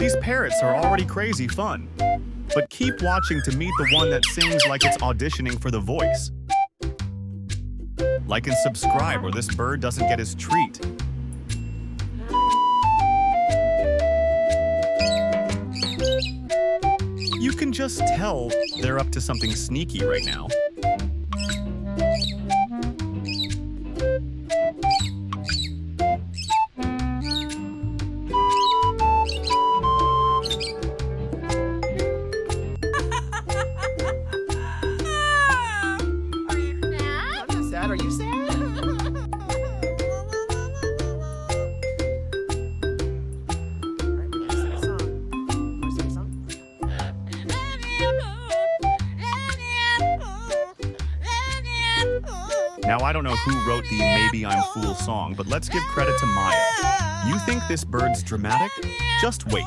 These parrots are already crazy fun. But keep watching to meet the one that sings like it's auditioning for The Voice. Like and subscribe or this bird doesn't get his treat. You can just tell they're up to something sneaky right now. Are you sad? Now, I don't know who wrote the Maybe I'm Fool song, but let's give credit to Maya. You think this bird's dramatic? Just wait.